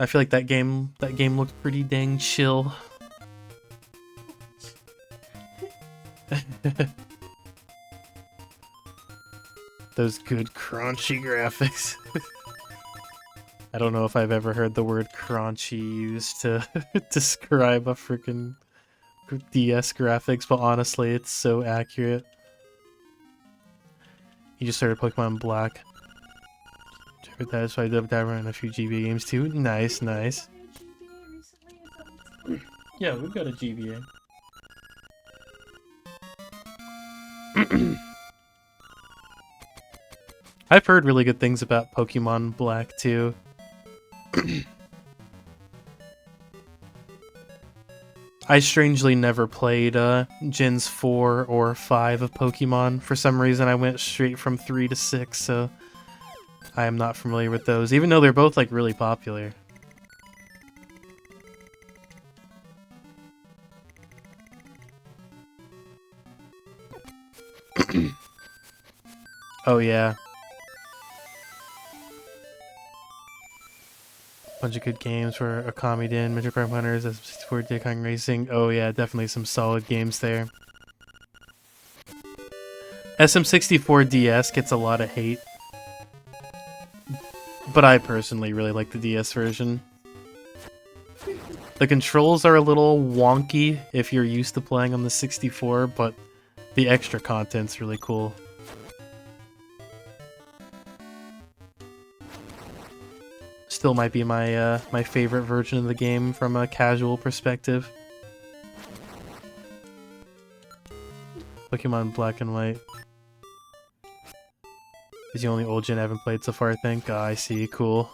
I feel like that game looked pretty dang chill. Those good crunchy graphics. I don't know if I've ever heard the word crunchy used to describe a freaking DS graphics, but honestly, it's so accurate. You just started Pokemon Black. That's why I dubbed that around a few GBA games too. Nice, nice. Yeah, we've got a GBA. I've heard really good things about Pokemon Black too. I strangely never played Gens 4 or 5 of Pokemon. For some reason I went straight from 3 to 6, so I am not familiar with those, even though they're both like really popular. Oh yeah. Bunch of good games for Akami Din, Metro Prime Hunters, SM64, Dick Kong Racing. Oh yeah, definitely some solid games there. SM64 DS gets a lot of hate, but I personally really like the DS version. The controls are a little wonky if you're used to playing on the 64, but the extra content's really cool. Still might be my my favorite version of the game from a casual perspective. Pokemon Black and White is the only old gen I haven't played so far, I think. Oh, I see, cool.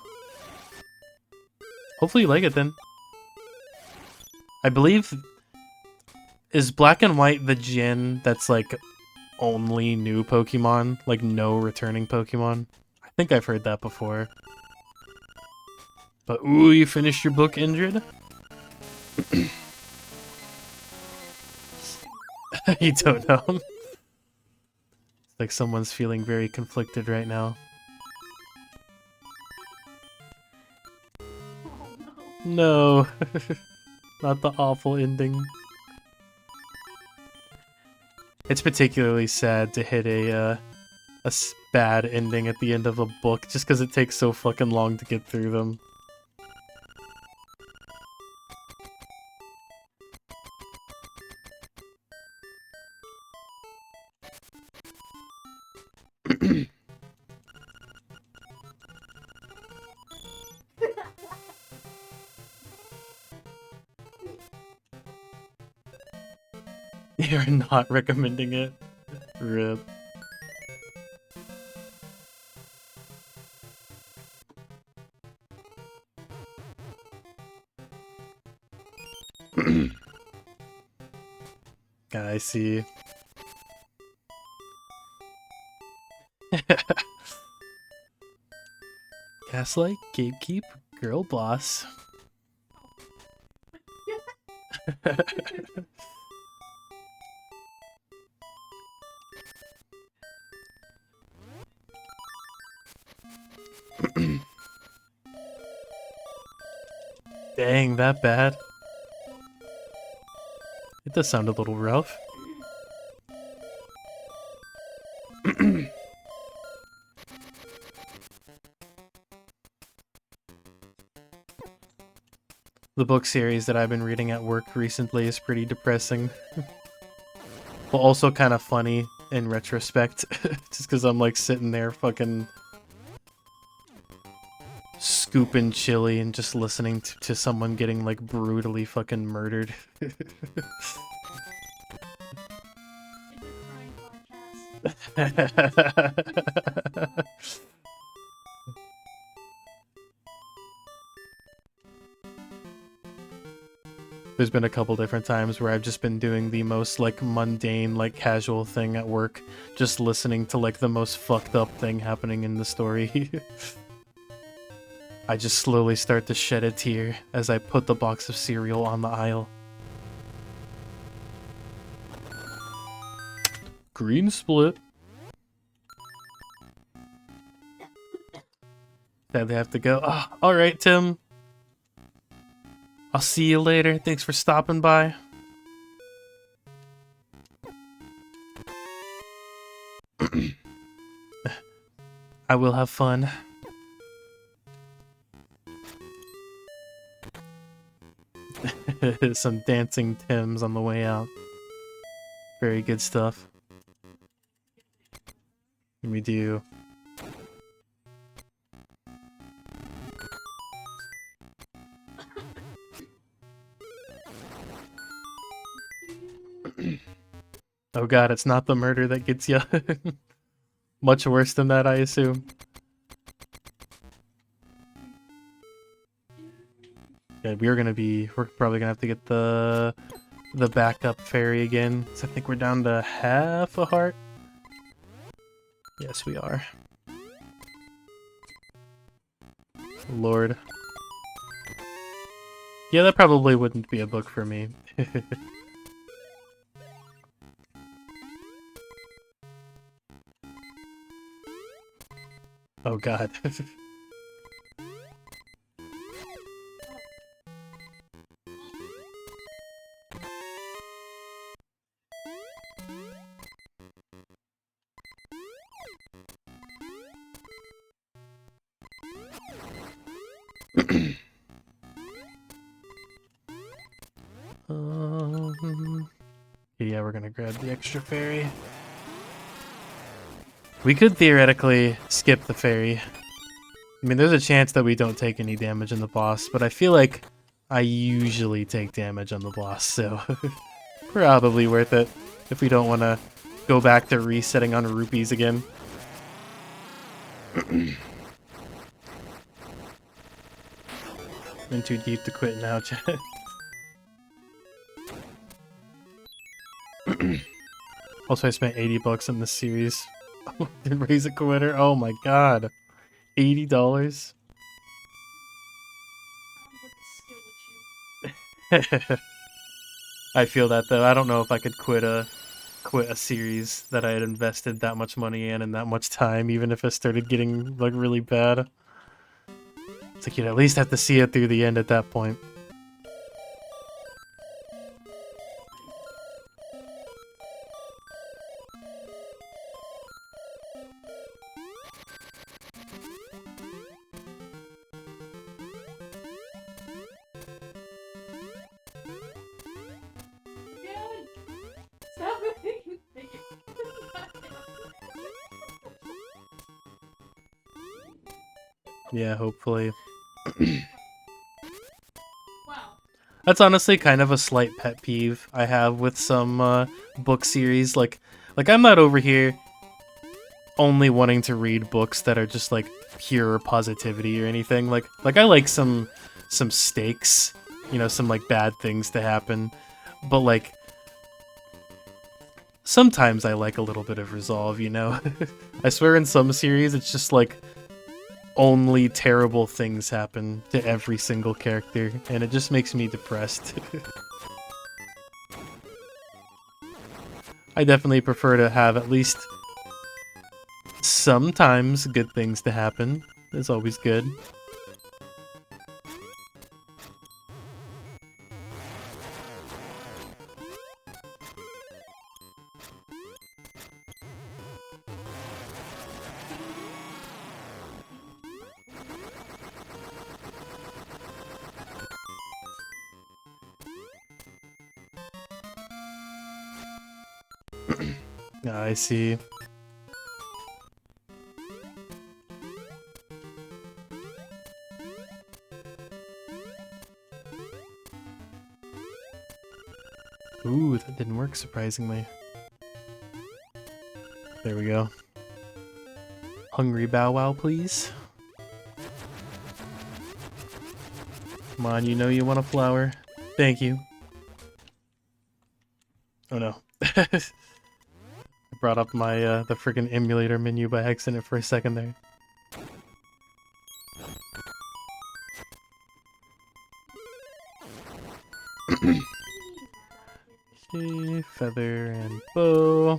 Hopefully you like it then. I believe... Is Black and White the gen that's like only new Pokemon? Like no returning Pokemon? I think I've heard that before. But ooh, you finished your book, Indrid? You don't know. It's like someone's feeling very conflicted right now. No. Not the awful ending. It's particularly sad to hit a bad ending at the end of a book just because it takes so fucking long to get through them. You're not recommending it? RIP. I see. Gaslight, gatekeep, girl boss. Dang, that bad? It does sound a little rough. The book series that I've been reading at work recently is pretty depressing. But also kind of funny in retrospect. Just because I'm like sitting there fucking scooping chili and just listening to someone getting like brutally fucking murdered. There's been a couple different times where I've just been doing the most like mundane, like casual thing at work, just listening to like the most fucked up thing happening in the story. I just slowly start to shed a tear as I put the box of cereal on the aisle. Green split. Sad they have to go. Oh, alright, Tim. I'll see you later. Thanks for stopping by. I will have fun. Some dancing Tims on the way out. Very good stuff. We do. Oh god, it's not the murder that gets you. Much worse than that, I assume. Yeah, we're probably gonna have to get the backup fairy again. So I think we're down to half a heart. Yes, we are. Lord. Yeah, that probably wouldn't be a book for me. Oh god. Yeah, we're gonna grab the extra fairy. We could theoretically skip the fairy. I mean, there's a chance that we don't take any damage on the boss, but I feel like I usually take damage on the boss, so probably worth it if we don't want to go back to resetting on rupees again. In too deep to quit now, chat. Also, I spent 80 bucks on this series. Did raise a quitter? Oh my god. $80? I feel that though. I don't know if I could quit a series that I had invested that much money in and that much time, even if it started getting like really bad. It's like you'd at least have to see it through the end at that point. Yeah, hopefully. Wow. That's honestly kind of a slight pet peeve I have with some book series. Like I'm not over here only wanting to read books that are just like pure positivity or anything. Like I like some stakes, you know, some like bad things to happen. But like sometimes I like a little bit of resolve, you know? I swear in some series it's just like only terrible things happen to every single character, and it just makes me depressed. I definitely prefer to have at least sometimes good things to happen. It's always good. I see. Ooh, that didn't work, surprisingly. There we go. Hungry Bow Wow, please. Come on, you know you want a flower. Thank you. Oh no. I brought up my, the friggin' emulator menu by accident for a second there. Okay, feather and bow.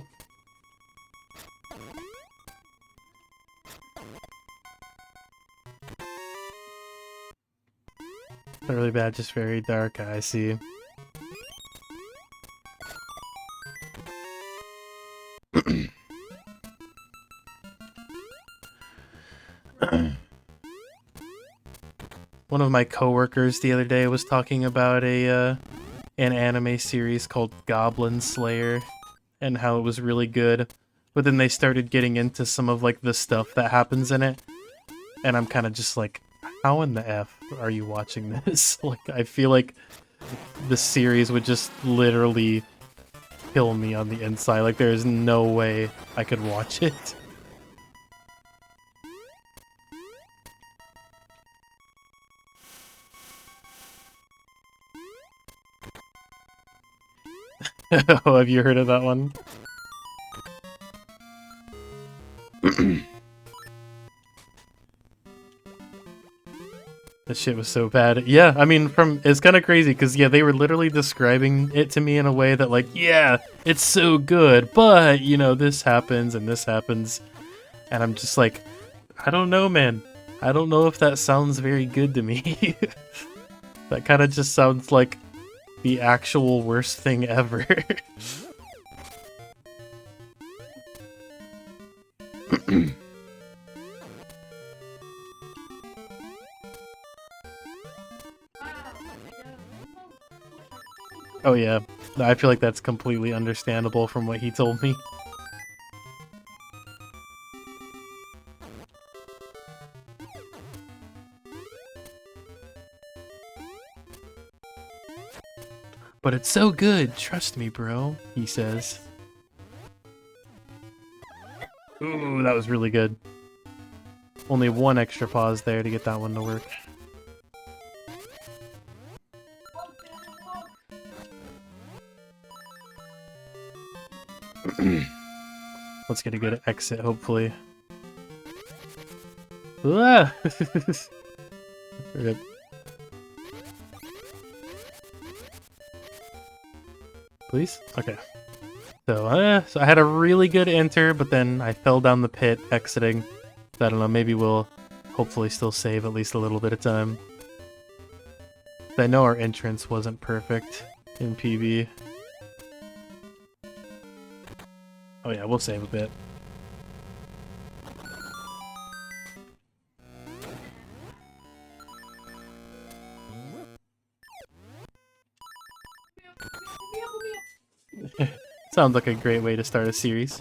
Not really bad, just very dark, I see. One of my coworkers the other day was talking about an anime series called Goblin Slayer and how it was really good, but then they started getting into some of like the stuff that happens in it, and I'm kind of just like, how in the F are you watching this? Like, I feel like the series would just literally kill me on the inside. Like, there's no way I could watch it. Oh, have you heard of that one? That shit was so bad. Yeah, I mean, it's kind of crazy because, yeah, they were literally describing it to me in a way that, like, yeah, it's so good, but, you know, this happens and this happens. And I'm just like, I don't know, man. I don't know if that sounds very good to me. That kind of just sounds like the actual worst thing ever. Oh yeah, I feel like that's completely understandable from what he told me. But it's so good, trust me, bro, he says. Ooh, that was really good. Only one extra pause there to get that one to work. Let's get a good exit, hopefully. Ah! We're good. Please? Okay. So I had a really good enter, but then I fell down the pit exiting. So I don't know, maybe we'll hopefully still save at least a little bit of time. I know our entrance wasn't perfect in PB. Oh yeah, we'll save a bit. Sounds like a great way to start a series.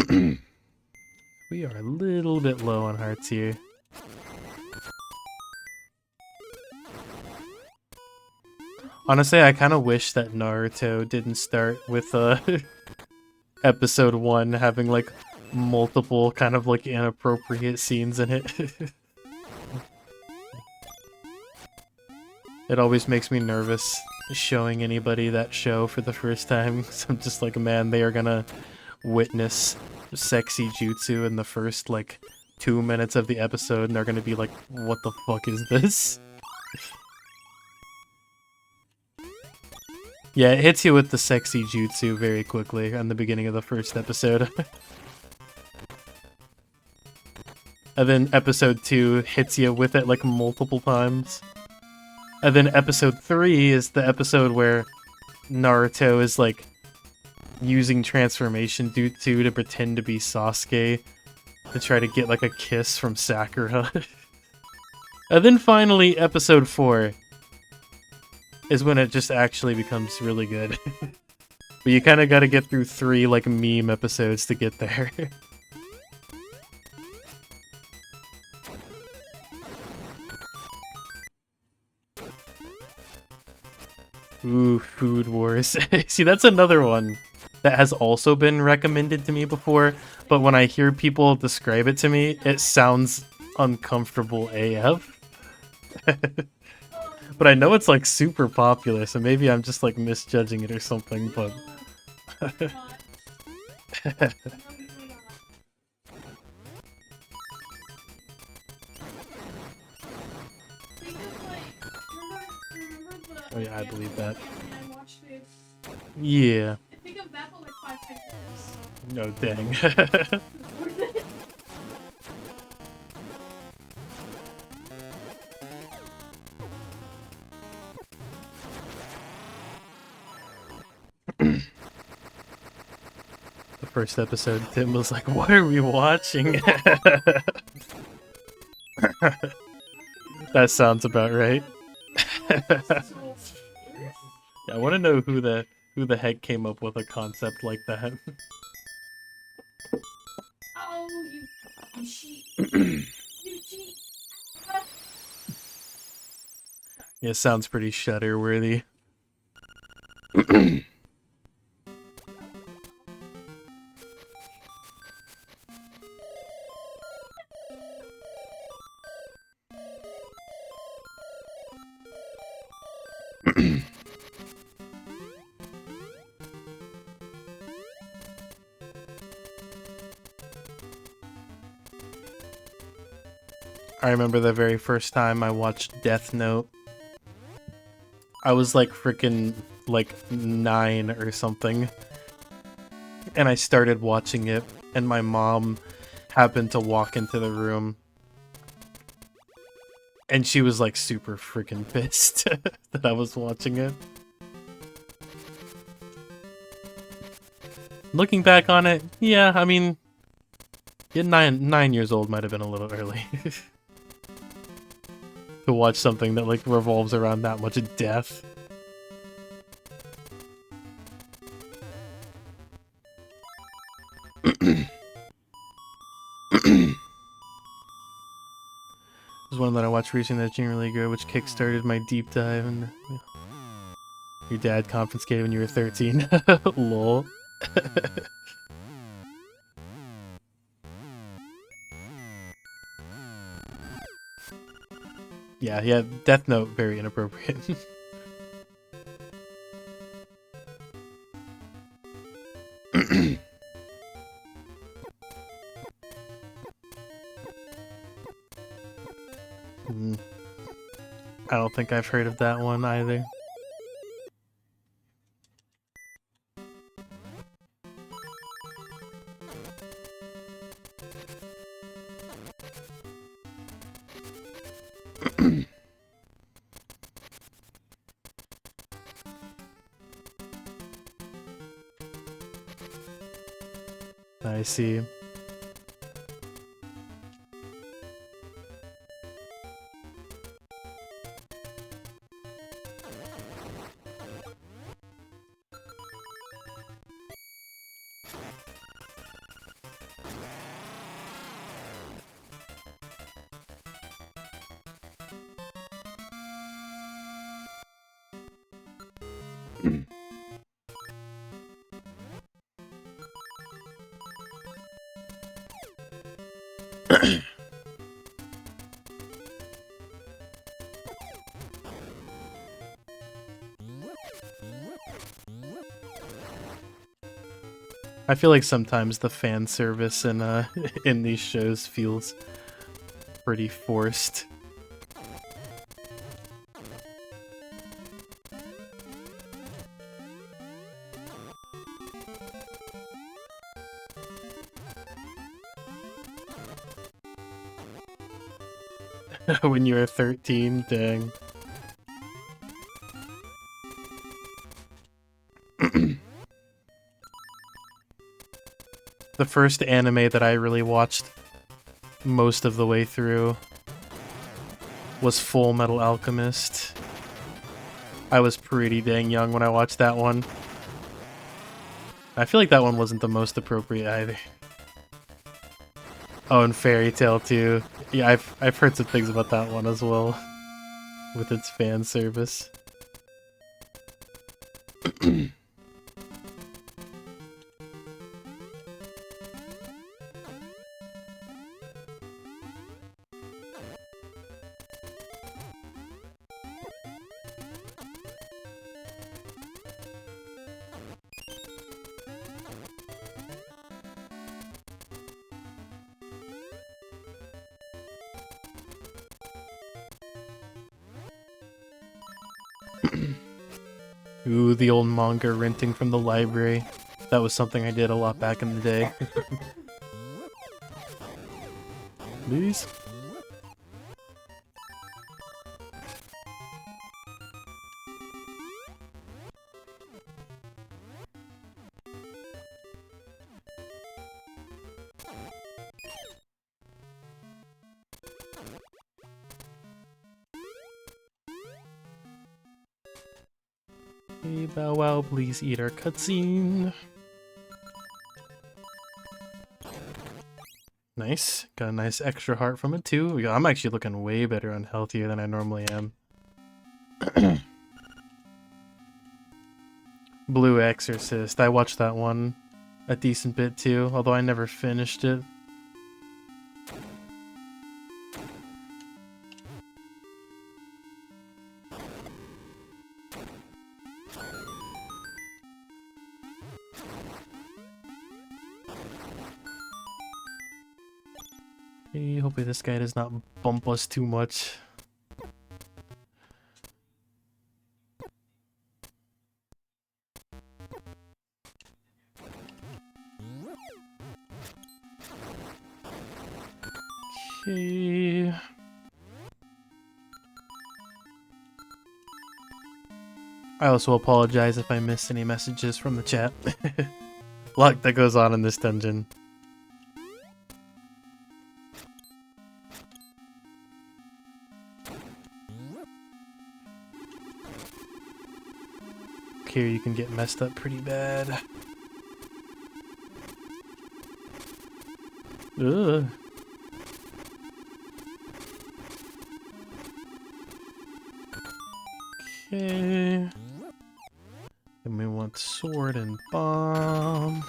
We are a little bit low on hearts here. Honestly, I kind of wish that Naruto didn't start with episode 1 having like multiple kind of like inappropriate scenes in it. It always makes me nervous showing anybody that show for the first time. So I'm just like, man, they are gonna witness sexy jutsu in the first like 2 minutes of the episode and they're gonna be like, what the fuck is this? Yeah, it hits you with the sexy jutsu very quickly on the beginning of the first episode. And then episode 2 hits you with it like multiple times. And then episode 3 is the episode where Naruto is like using transformation jutsu to pretend to be Sasuke to try to get like a kiss from Sakura. And then finally episode 4 is when it just actually becomes really good. But you kind of got to get through 3 like meme episodes to get there. Ooh, Food Wars. See, that's another one that has also been recommended to me before, but when I hear people describe it to me, it sounds uncomfortable AF. But I know it's like super popular, so maybe I'm just like misjudging it or something, but... Oh yeah, I believe that. Yeah. I think of that for like 5 seconds. No, dang. first episode, Tim was like, "What are we watching?" That sounds about right. So, Yeah, I want to know who the heck came up with a concept like that. oh, you cheat. You cheat. Yeah, sounds pretty Shudder worthy. I remember the very first time I watched Death Note. I was like freaking like 9 or something. And I started watching it, and my mom happened to walk into the room. And she was like super freaking pissed that I was watching it. Looking back on it, yeah, I mean, yeah, 9 years old might have been a little early. To watch something that like revolves around that much death. There's one that I watched recently that didn't really go, which kickstarted my deep dive, and your dad confiscated when you were 13. Lol. Yeah, Death Note, very inappropriate. I don't think I've heard of that one either. I see. I feel like sometimes the fan service in in these shows feels pretty forced. When you were 13, dang. The first anime that I really watched most of the way through was Full Metal Alchemist. I was pretty dang young when I watched that one. I feel like that one wasn't the most appropriate either. Oh, and Fairy Tail too. Yeah, I've heard some things about that one as well, with its fan service. Ooh, the old manga renting from the library. That was something I did a lot back in the day. Please? Hey, Bow Wow, please eat our cutscene. Nice. Got a nice extra heart from it too. Yeah, I'm actually looking way better and healthier than I normally am. Blue Exorcist. I watched that one a decent bit too, although I never finished it. Hey, hopefully this guy does not bump us too much. Okay. I also apologize if I missed any messages from the chat. A lot that goes on in this dungeon. Here you can get messed up pretty bad. Ugh. Okay. And we want sword and bomb.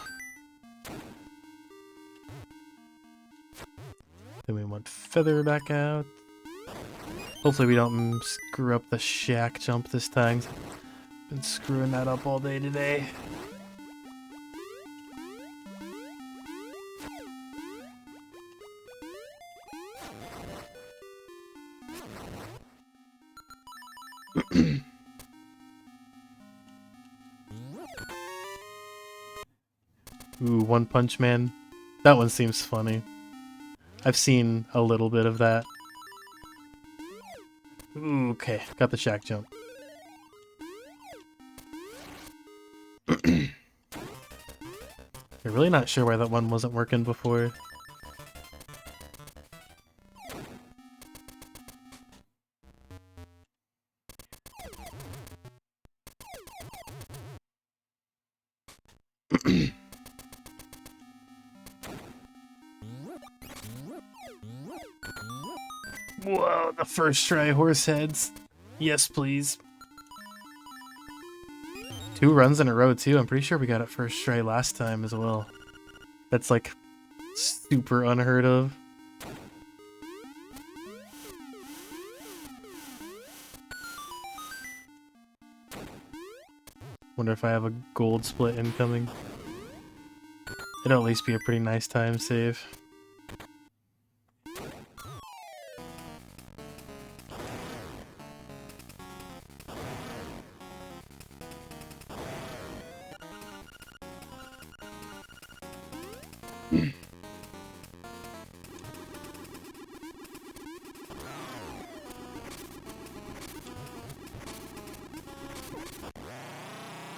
Then we want feather back out. Hopefully we don't screw up the shack jump this time. Been screwing that up all day today. Ooh, One Punch Man. That one seems funny. I've seen a little bit of that. Ooh, okay, got the shack jump. I'm really not sure why that one wasn't working before. Whoa, the first try horse heads. Yes, please. 2 runs in a row, too. I'm pretty sure we got it first try last time as well. That's, like, super unheard of. Wonder if I have a gold split incoming. It'll at least be a pretty nice time save.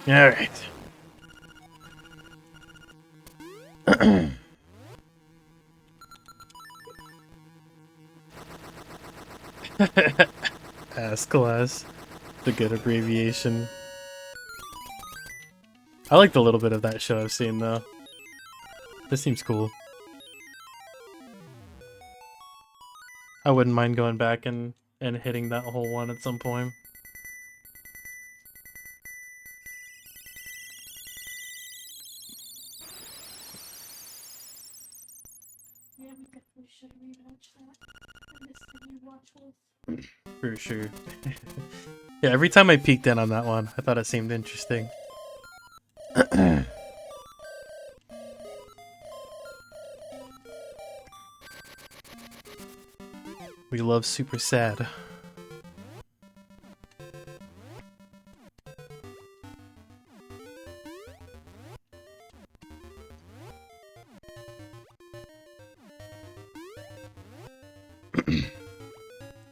Alright. Ass class. The good abbreviation. I like the little bit of that show I've seen though. This seems cool. I wouldn't mind going back and hitting that whole one at some point. Yeah, we definitely should rewatch that. I missed the rewatch with. For sure. Yeah, every time I peeked in on that one, I thought it seemed interesting. We love super sad.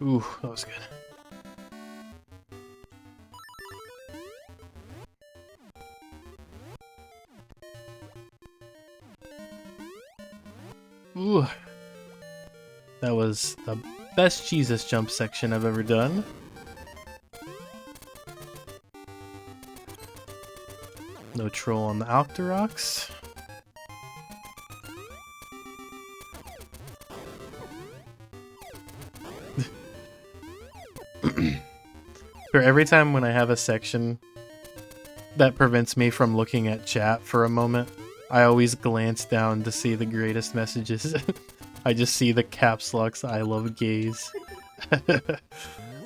Ooh, that was good. Ooh. That was the best Jesus jump section I've ever done. No troll on the Octoroks. For every time when I have a section that prevents me from looking at chat for a moment, I always glance down to see the greatest messages. I just see the caps locks "I love gays."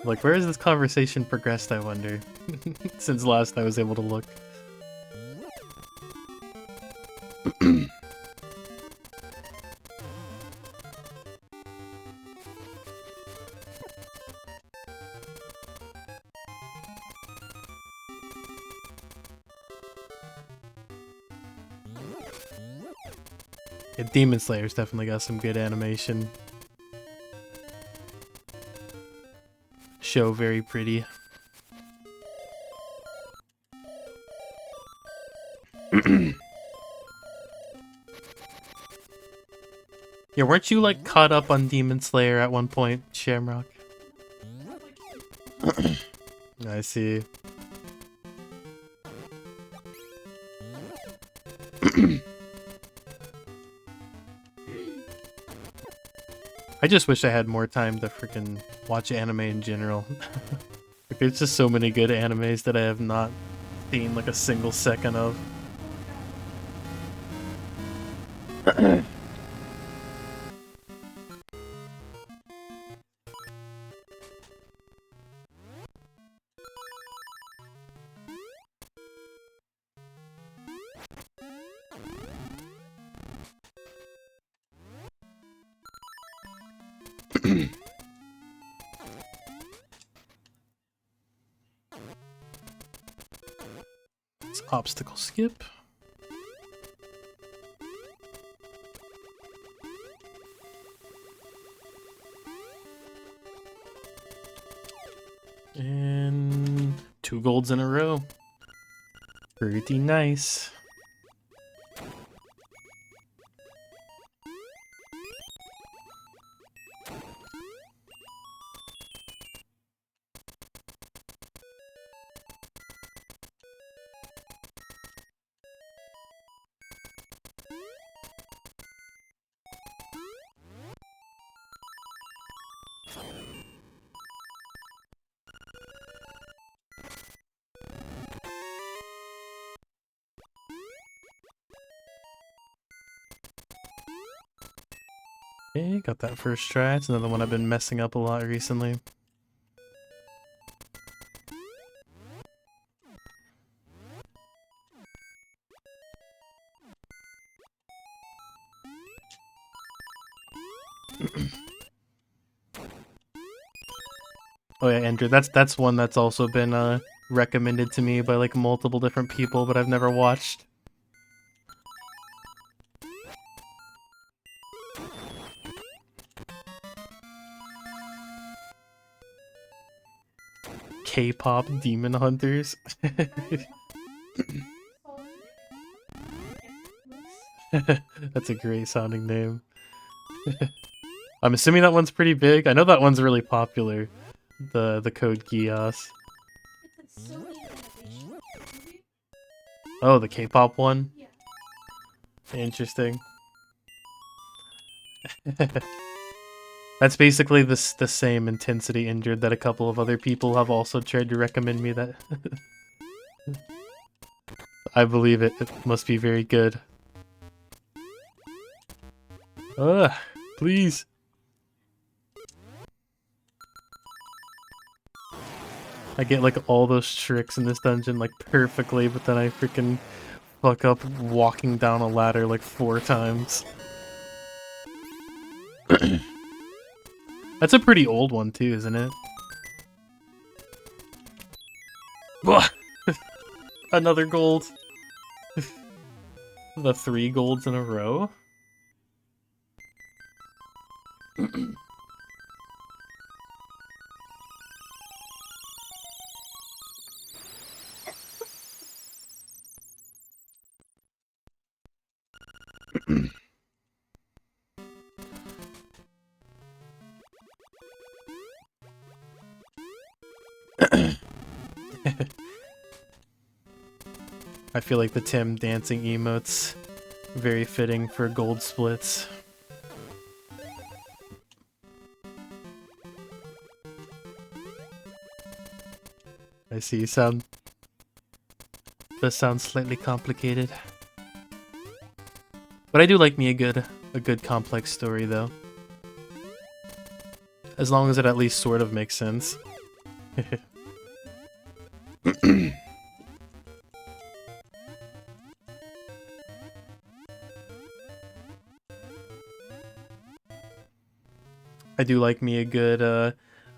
Like, where has this conversation progressed, I wonder? Since last I was able to look. Yeah, Demon Slayer's definitely got some good animation. Show very pretty. Yeah, weren't you like caught up on Demon Slayer at one point, Shamrock? I see. I just wish I had more time to freaking watch anime in general. Like, there's just so many good animes that I have not seen like a single second of. It's obstacle skip. And 2 golds in a row. Pretty nice. Okay, got that first try. It's another one I've been messing up a lot recently. Oh yeah, Andrew, that's one that's also been recommended to me by like multiple different people, but I've never watched. K-pop Demon Hunters. That's a great sounding name. I'm assuming that one's pretty big. I know that one's really popular. The Code Geass. It's a Sony animation movie. Oh, the K-pop one? Yeah. Interesting. That's basically the same intensity injured that a couple of other people have also tried to recommend me that. I believe it. It must be very good. Ugh, please. I get like all those tricks in this dungeon like perfectly, but then I freaking fuck up walking down a ladder like 4 times. That's a pretty old one too, isn't it? Another gold. The 3 golds in a row. I feel like the Tim dancing emotes very fitting for gold splits. I see. Does sound slightly complicated. But I do like me a good complex story though. As long as it at least sort of makes sense. I do like me a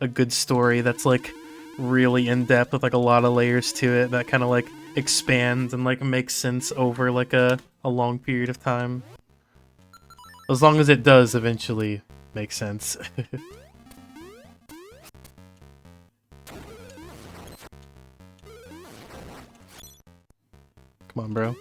good story that's like really in depth with like a lot of layers to it that kind of like expands and like makes sense over like a long period of time. As long as it does eventually make sense. Come on, bro.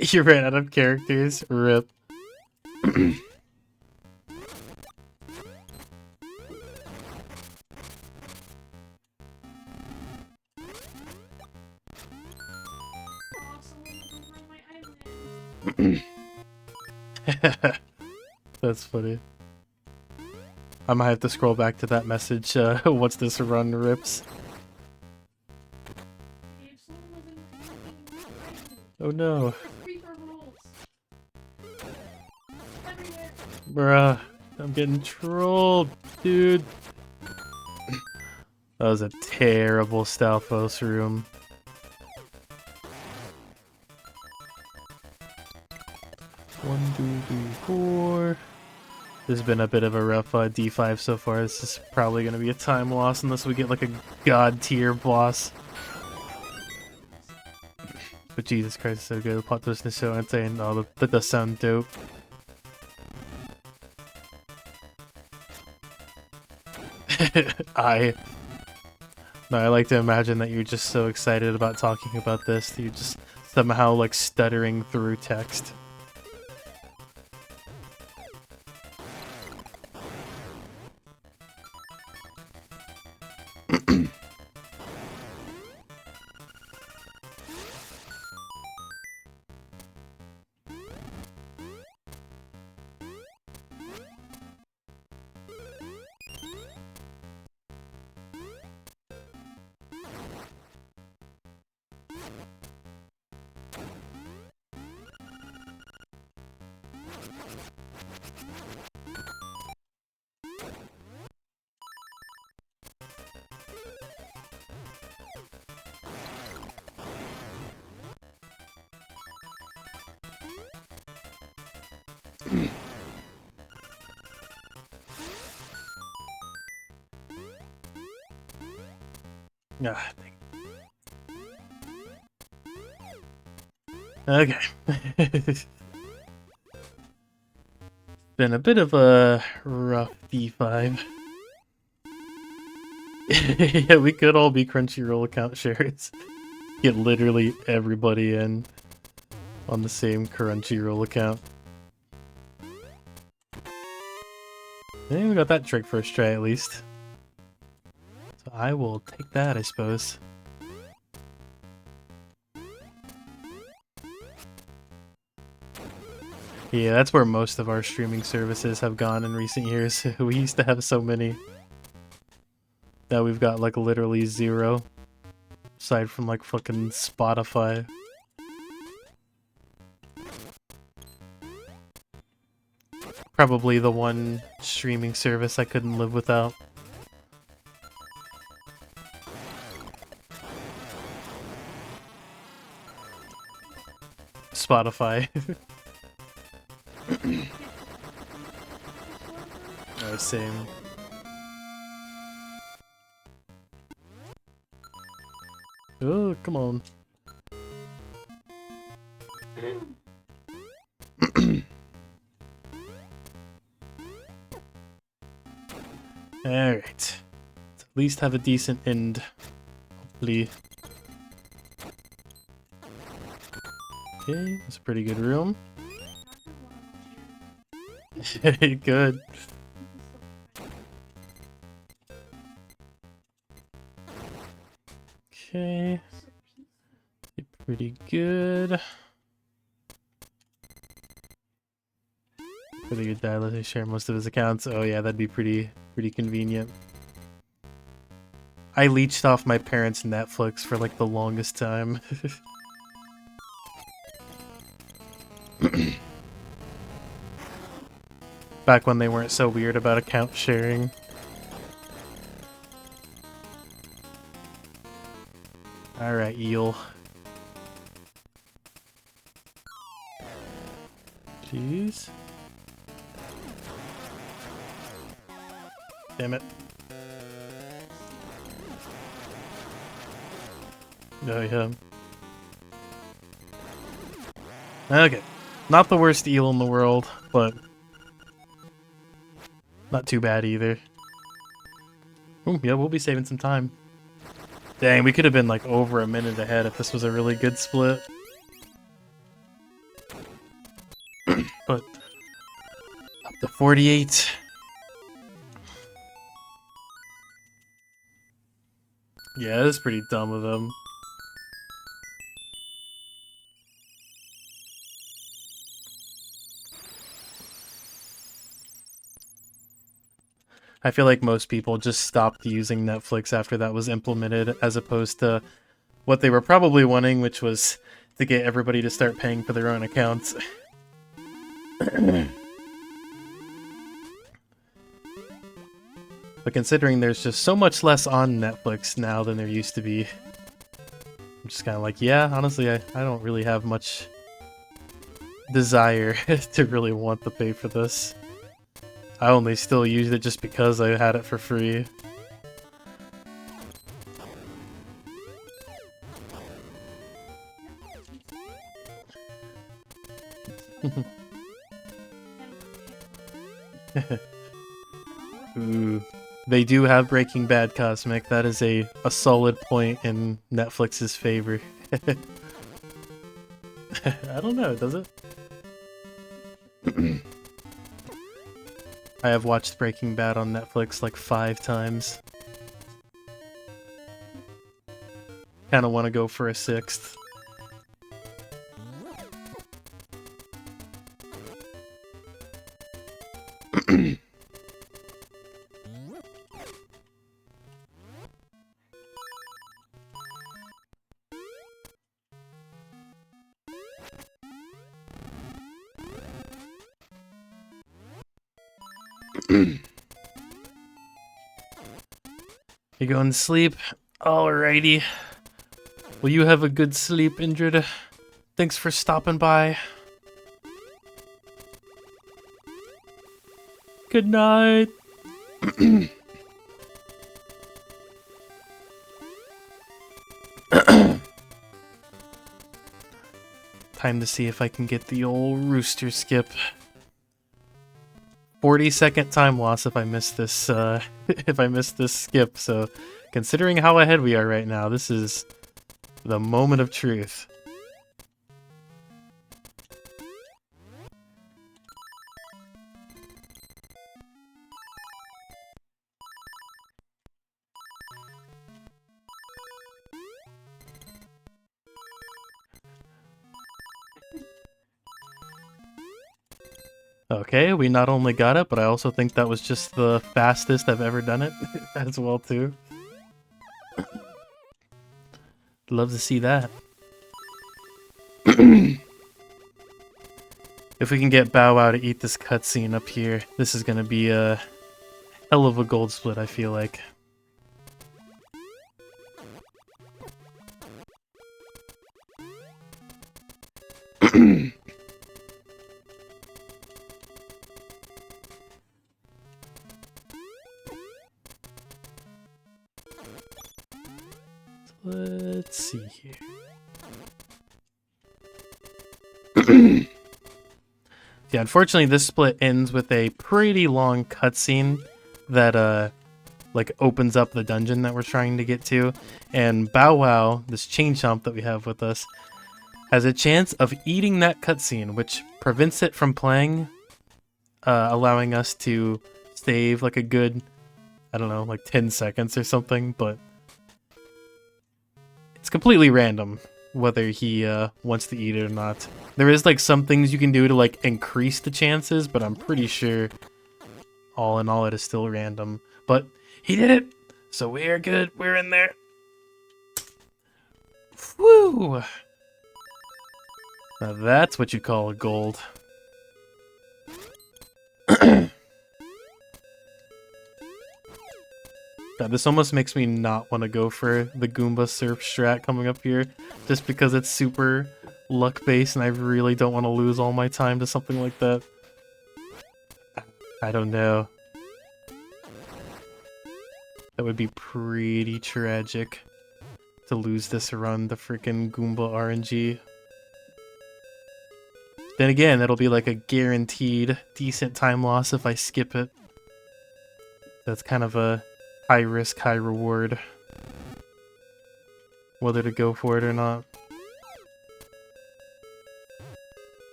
You ran out of characters. Rip. Oh, someone on my island. That's funny. I might have to scroll back to that message once this run rips. If someone was in the fucking island. Oh no. Creeper rolls. Everywhere. Bruh. I'm getting trolled, dude. That was a terrible Stalfos room. One, two, three, four. This has been a bit of a rough D5 so far. This is probably going to be a time loss unless we get like a god tier boss. But Jesus Christ, it's so good. The plot twist is so insane. Oh, that does sound dope. I like to imagine that you're just so excited about talking about this that you're just somehow like stuttering through text. Ah, okay. Been a bit of a rough D5. Yeah, we could all be Crunchyroll account shares. Get literally everybody in on the same Crunchyroll account. Hey, we got that trick first try at least. So I will take that, I suppose. Yeah, that's where most of our streaming services have gone in recent years. We used to have so many. Now we've got like literally zero. Aside from like fucking Spotify. Probably the one streaming service I couldn't live without. Spotify. Oh, same. Oh, come on. Alright. Let's at least have a decent end. Hopefully. Okay, that's a pretty good room. Good. Okay. Pretty good. Pretty good guy. Let me share most of his accounts. Oh yeah, that'd be pretty convenient. I leached off my parents' Netflix for like the longest time. Back when they weren't so weird about account sharing. Alright, eel. Jeez. Damn it. Oh yeah. Okay. Not the worst eel in the world, but not too bad either. Ooh, yeah, we'll be saving some time. Dang, we could have been like over a minute ahead if this was a really good split. But up to 48. Yeah, it's pretty dumb of them. I feel like most people just stopped using Netflix after that was implemented, as opposed to what they were probably wanting, which was to get everybody to start paying for their own accounts. But considering there's just so much less on Netflix now than there used to be, I'm just kind of like, yeah, honestly, I don't really have much desire to really want to pay for this. I only still used it just because I had it for free. Ooh. They do have Breaking Bad Cosmic. That is a solid point in Netflix's favor. I don't know, does it? I have watched Breaking Bad on Netflix like 5 times. Kinda wanna go for a 6th. You going to sleep? Alrighty. Well, you have a good sleep, Indrid. Thanks for stopping by. Good night. Time to see if I can get the old rooster skip. 40-second time loss if I miss this if I miss this skip. So considering how ahead we are right now, this is the moment of truth. Okay, we not only got it, but I also think that was just the fastest I've ever done it as well, too. Love to see that. If we can get Bow Wow to eat this cutscene up here, this is gonna be a hell of a gold split, I feel like. Let's see here. Yeah, unfortunately this split ends with a pretty long cutscene that like opens up the dungeon that we're trying to get to, and Bow Wow, this chain chomp that we have with us, has a chance of eating that cutscene, which prevents it from playing allowing us to save like a good, I don't know, like 10 seconds or something, but it's completely random whether he wants to eat it or not. There is like some things you can do to like increase the chances, but I'm pretty sure all in all it is still random. But he did it, so we are good. We're in there. Woo! Now that's what you call a gold. God, this almost makes me not want to go for the Goomba Surf strat coming up here, just because it's super luck-based and I really don't want to lose all my time to something like that. I don't know. That would be pretty tragic to lose this run, the freaking Goomba RNG. Then again, it'll be like a guaranteed decent time loss if I skip it. That's kind of a high risk, high reward. Whether to go for it or not.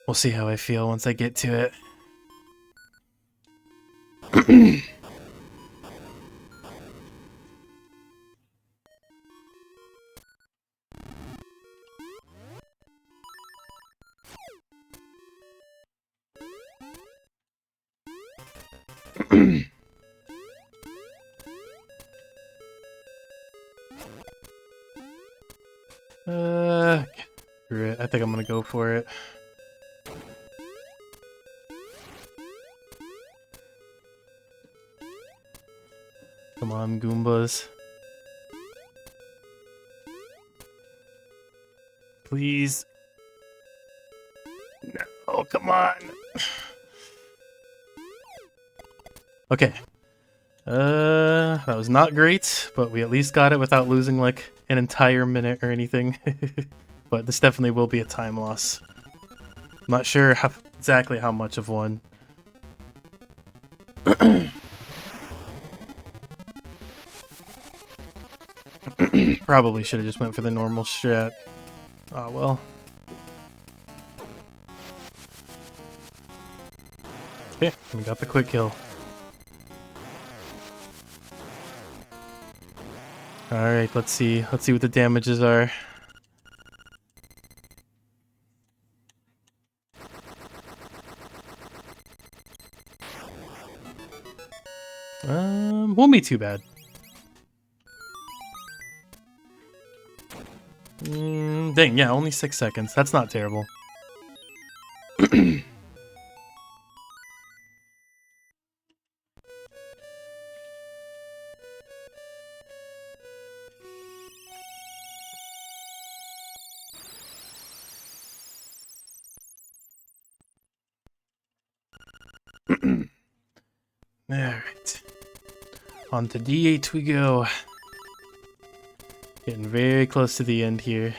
We'll see how I feel once I get to it. Screw it. I think I'm gonna go for it. Come on, Goombas. Please. No, come on. Okay. That was not great, but we at least got it without losing like an entire minute or anything. But this definitely will be a time loss. I'm not sure exactly how much of one. Probably should have just went for the normal strat. Oh well. Okay, we got the quick kill. Alright, let's see. Let's see what the damages are. Won't be too bad. Dang, yeah, only 6 seconds. That's not terrible. Alright. On to D8 we go. Getting very close to the end here.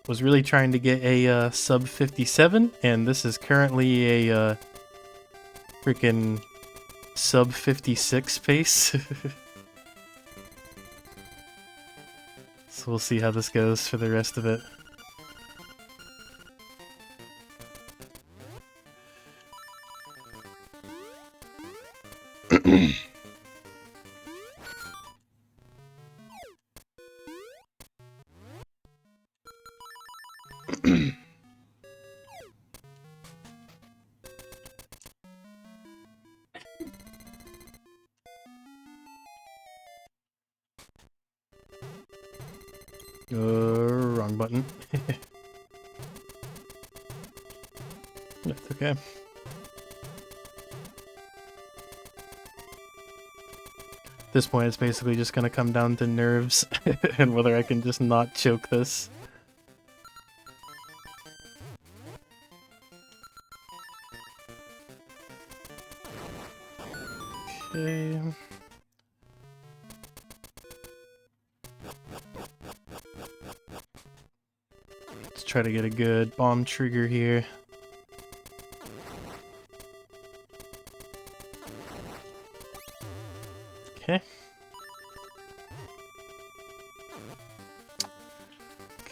Was really trying to get a sub 57, and this is currently a freaking sub 56 pace. So we'll see how this goes for the rest of it. Wrong button. That's okay. At this point, it's basically just gonna come down to nerves and whether I can just not choke this. Okay. try to get a good bomb trigger here. Okay.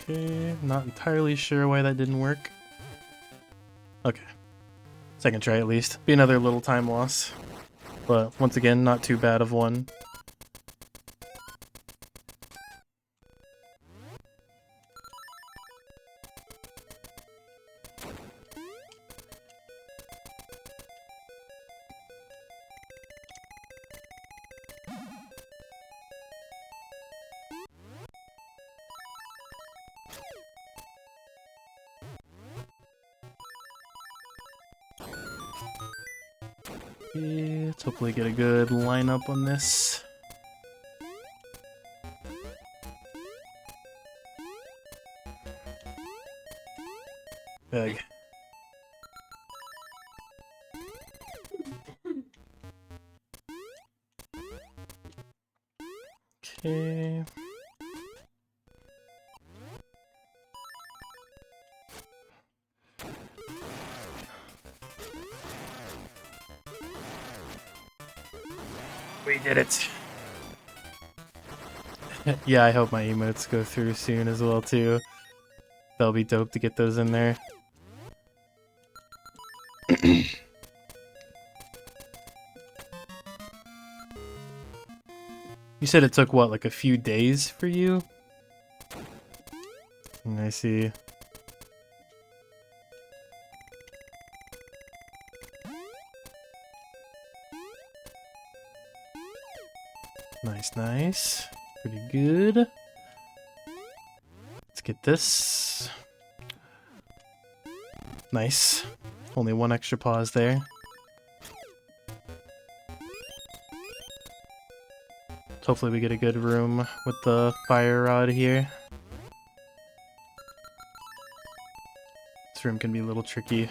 Okay, not entirely sure why that didn't work. Okay. Second try at least. Be another little time loss. But once again, not too bad of one. Okay, let's hopefully get a good lineup on this. Big. Okay. We did it. Yeah, I hope my emotes go through soon as well too. That'll be dope to get those in there. You said it took what, like a few days for you? I see. Nice, nice. Pretty good. Let's get this. Nice. Only one extra pause there. Hopefully we get a good room with the fire rod here. This room can be a little tricky.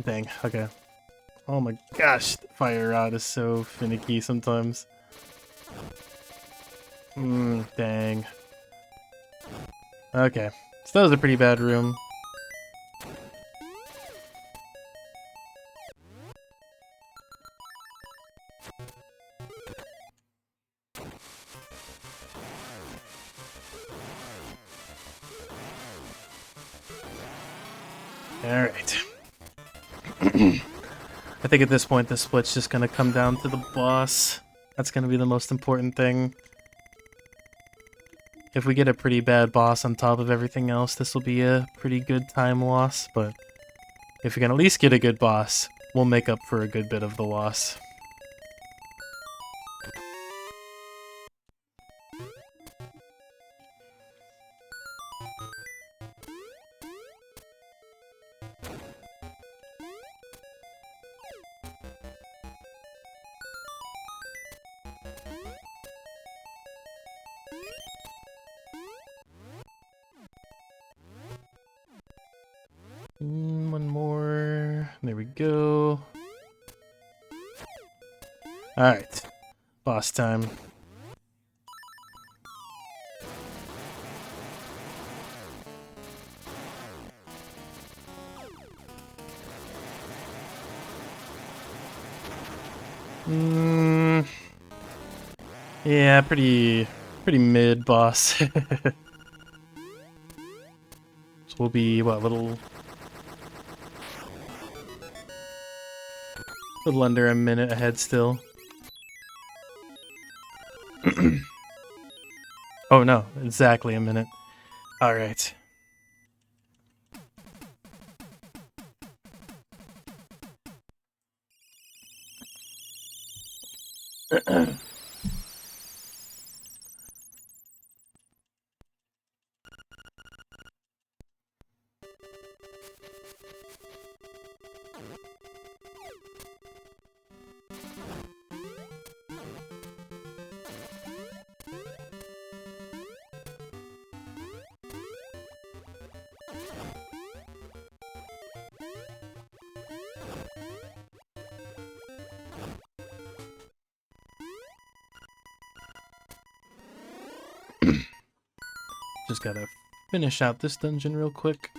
Dang, okay. Oh my gosh, the fire rod is so finicky sometimes. Dang. Okay, so that was a pretty bad room. Alright. I think at this point the split's just gonna come down to the boss. That's gonna be the most important thing. If we get a pretty bad boss on top of everything else, this will be a pretty good time loss, but if we can at least get a good boss, we'll make up for a good bit of the loss. One more. There we go. Alright. Boss time. Yeah, pretty mid boss. So we'll be, what, little under a minute ahead still. Oh no, exactly a minute. Alright. Just gotta finish out this dungeon real quick.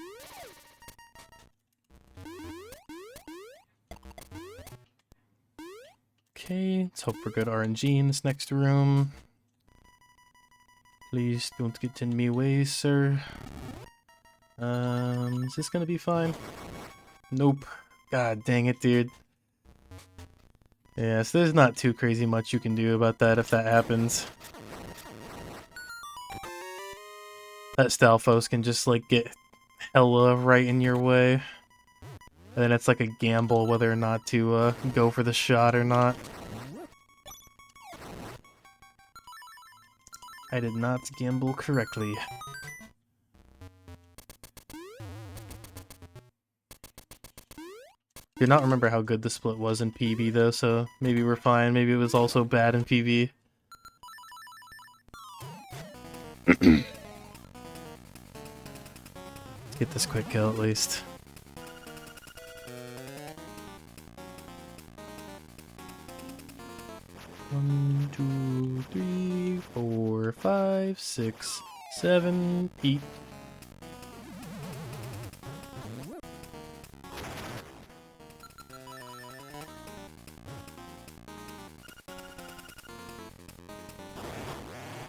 Okay, let's hope for good RNG in this next room. Please don't get in me way, sir. Is this gonna be fine? Nope. God dang it, dude. Yeah, so there's not too crazy much you can do about that if that happens. That Stalfos can just, like, get hella right in your way. And then it's like a gamble whether or not to go for the shot or not. I did not gamble correctly. Do not remember how good the split was in PB though, so maybe we're fine. Maybe it was also bad in PB. Let's get this quick kill at least. One, 2, 3, 4, 5, 6, 7, 8.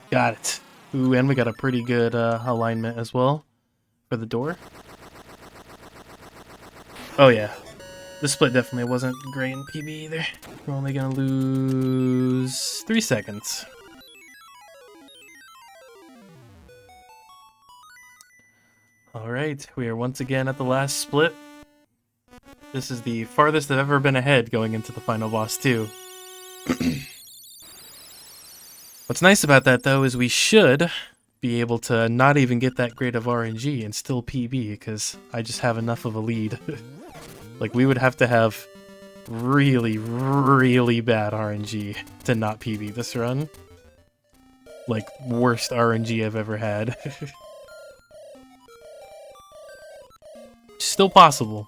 Got it. Ooh, and we got a pretty good alignment as well for the door. Oh yeah, the split definitely wasn't great in PB either. We're only gonna lose 3 seconds. Alright, we are once again at the last split. This is the farthest I've ever been ahead going into the final boss too. What's nice about that though is we should be able to not even get that great of RNG and still PB because I just have enough of a lead. Like we would have to have really, really bad RNG to not PB this run. Like worst RNG I've ever had. Still possible.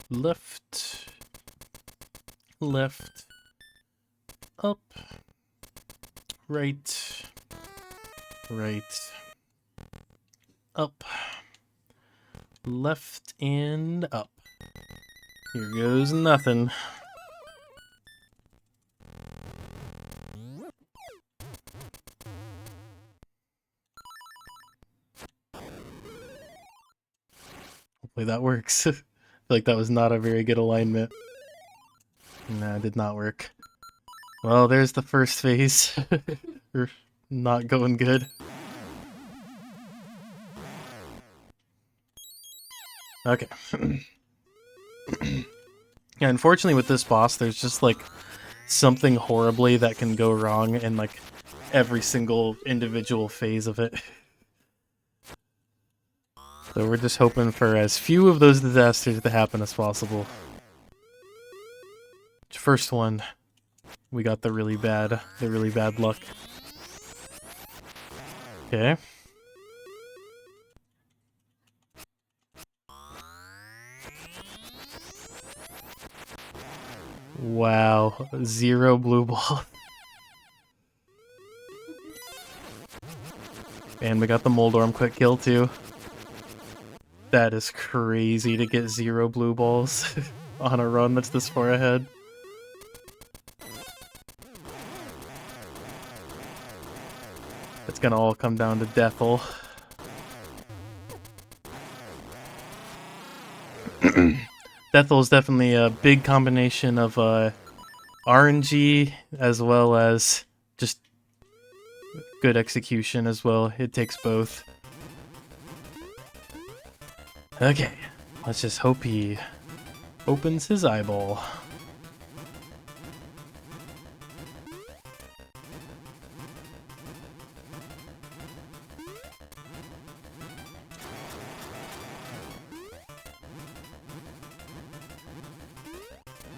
Left, left, up, right, right, up, left, and up. Here goes nothing. Hopefully that works. I feel like that was not a very good alignment. Nah, it did not work. Well, there's the first phase. We're not going good. Okay. Yeah, unfortunately with this boss, there's just like something horribly that can go wrong in like every single individual phase of it. So we're just hoping for as few of those disasters to happen as possible. First one, we got the really bad luck. Okay. Wow, 0 blue ball. And we got the Moldorm quick kill too. That is crazy to get 0 blue balls on a run that's this far ahead. It's gonna all come down to Deathel. Deathel is definitely a big combination of RNG as well as just good execution as well. It takes both. Okay, let's just hope he opens his eyeball.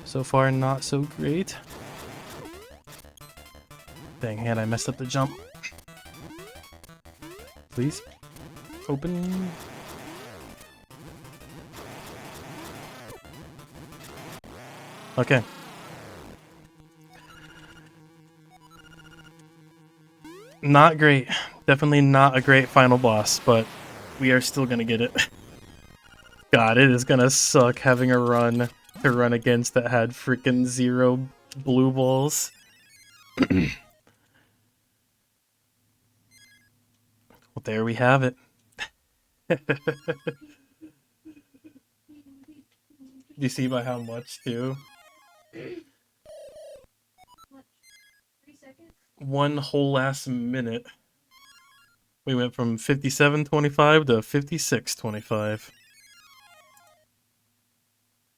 So far, not so great. Dang, and I messed up the jump. Please. Open. Okay. Not great. Definitely not a great final boss, but we are still gonna get it. God, it is gonna suck having a run to run against that had freaking 0 blue balls. Well, there we have it. You see by how much, too? What? 3 seconds? One whole last minute. We went from 57.25 to 56.25.